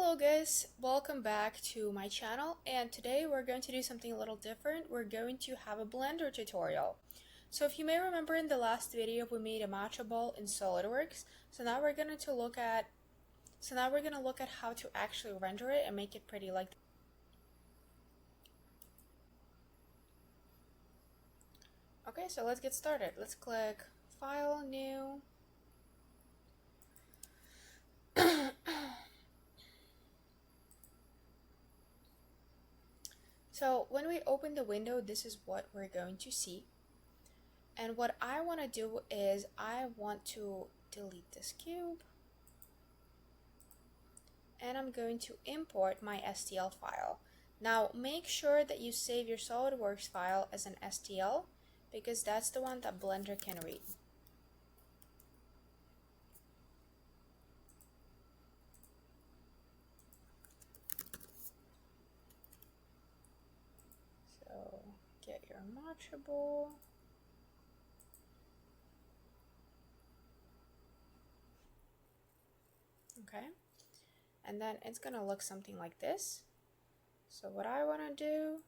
Hello guys, welcome back to my channel, and today we're going to do something a little different. We're going to have a Blender tutorial. So if you may remember, in the last video we made a matcha ball in SolidWorks. Now we're going to look at how to actually render it and make it pretty like that. Okay, so let's get started. Let's click File, New. So when we open the window, this is what we're going to see. And what I want to do is I want to delete this cube. And I'm going to import my STL file. Now make sure that you save your SolidWorks file as an STL because that's the one that Blender can read. So get your Matcha bowl. Okay, and then it's gonna look something like this. So what I want to do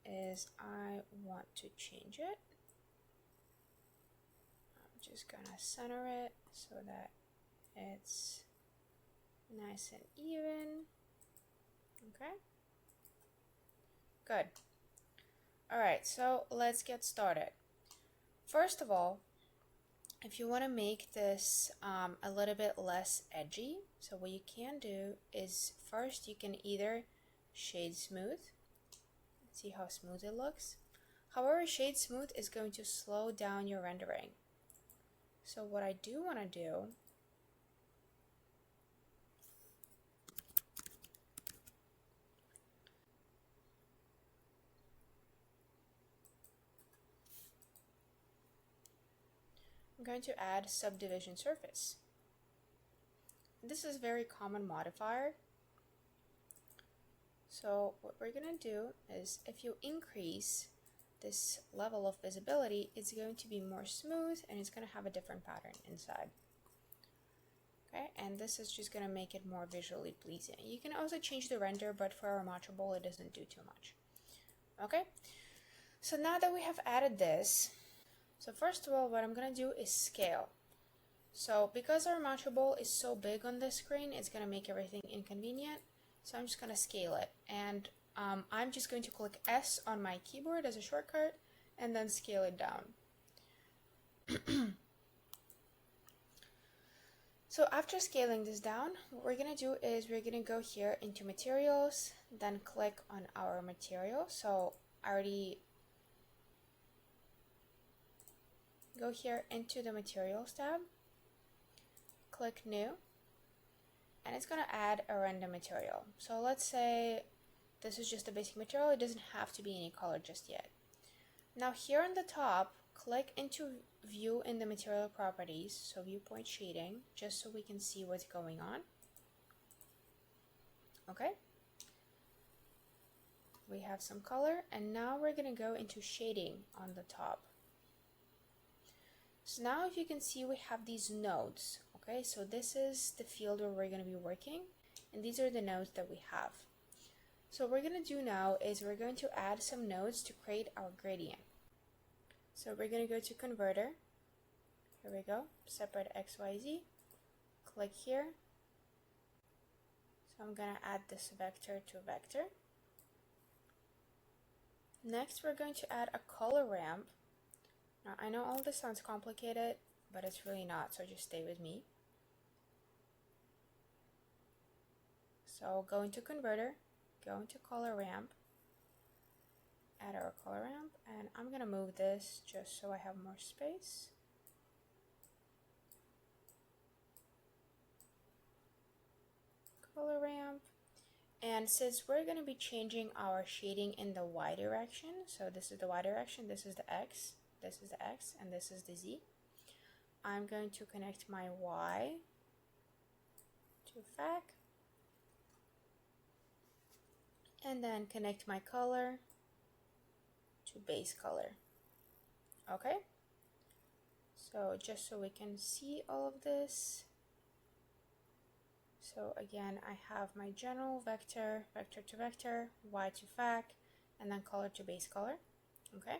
is I want to change it. I'm just gonna center it so that it's nice and even. Okay, good. Alright, so let's get started. First of all, if you want to make this a little bit less edgy, so what you can do is first you can either shade smooth. See how smooth it looks? However, shade smooth is going to slow down your rendering. So what I do want to do I'm going to add subdivision surface. This is a very common modifier. So what we're going to do is if you increase this level of visibility, it's going to be more smooth and it's going to have a different pattern inside. Okay, and this is just going to make it more visually pleasing. You can also change the render, but for our matcha bowl it doesn't do too much. Okay, so now that we have added this, so first of all, what I'm going to do is scale. So because our matcha bowl is so big on this screen, it's going to make everything inconvenient. So I'm just going to scale it. And I'm just going to click S on my keyboard as a shortcut and then scale it down. So after scaling this down, what we're going to do is we're going to go here into materials, then click on our material. So I already go here into the materials tab, click new, and it's going to add a random material. So let's say this is just a basic material. It doesn't have to be any color just yet. Now here on the top, click into view in the material properties, so viewpoint shading, just so we can see what's going on. Okay, we have some color, and now we're going to go into shading on the top. So now if you can see, we have these nodes. Okay, so this is the field where we're going to be working, and these are the nodes that we have. So what we're going to do now is we're going to add some nodes to create our gradient. So we're going to go to converter. Here we go, separate XYZ. Click here. So I'm going to add this vector to vector. Next, we're going to add a color ramp. Now, I know all this sounds complicated, but it's really not, so just stay with me. So go into converter, go into color ramp, add our color ramp, and I'm going to move this just so I have more space. Color ramp. And since we're going to be changing our shading in the Y direction, so this is the Y direction, this is the X, this is the X, and this is the Z. I'm going to connect my Y to FAC, and then connect my color to base color. Okay, so just so we can see all of this, So again, I have my general vector, vector to vector, Y to FAC, and then color to base color. Okay.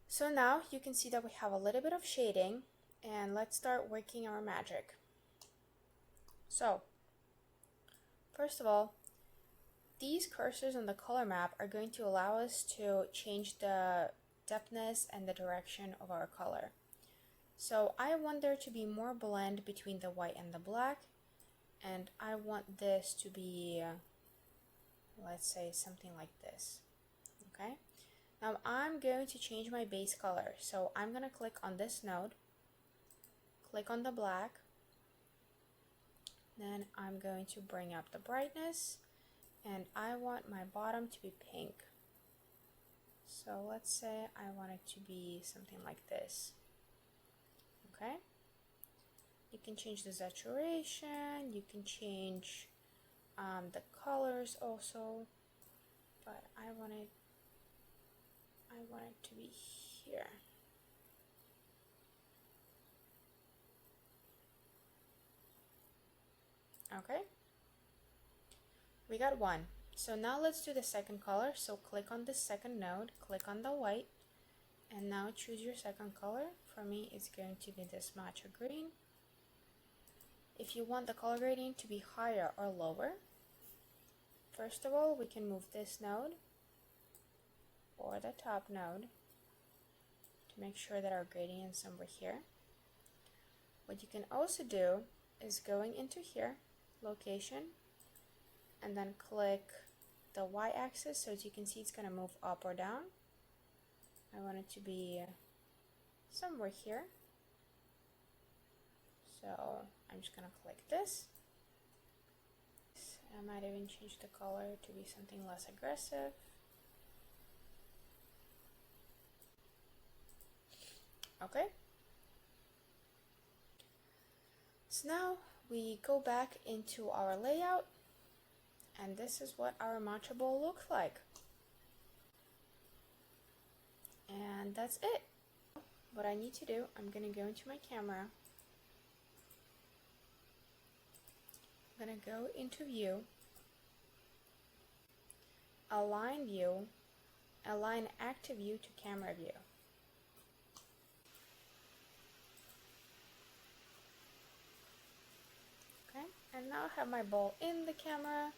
So now you can see that we have a little bit of shading, and let's start working our magic. So first of all, these cursors on the color map are going to allow us to change the depthness and the direction of our color. So I want there to be more blend between the white and the black, and I want this to be, let's say, something like this. Okay. Now I'm going to change my base color. So I'm going to click on this node, click on the black, then I'm going to bring up the brightness, and I want my bottom to be pink. So let's say I want it to be something like this. Okay. You can change the saturation, you can change the colors also, but I want it to be here. Okay, we got one. So now let's do the second color. So click on the second node, click on the white, and now choose your second color. For me, it's going to be this matcha green. If you want the color gradient to be higher or lower, first of all, we can move this node or the top node to make sure that our gradient is somewhere here. What you can also do is going into here, location, and then click the y-axis, so as you can see it's going to move up or down. I want it to be somewhere here. So I'm just going to click this. I might even change the color to be something less aggressive. Okay. So now we go back into our layout, and this is what our matcha bowl looks like. And that's it. What I need to do, I'm going to go into my camera. I'm going to go into view, align view, align active view to camera view. Okay, and now I have my bowl in the camera,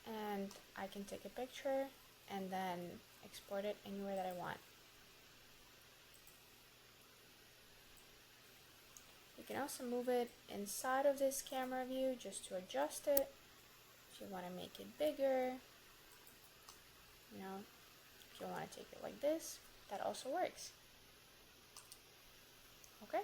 and I can take a picture and then export it anywhere that I want. You can also move it inside of this camera view just to adjust it. If you want to make it bigger, you know, if you want to take it like this, that also works. Okay.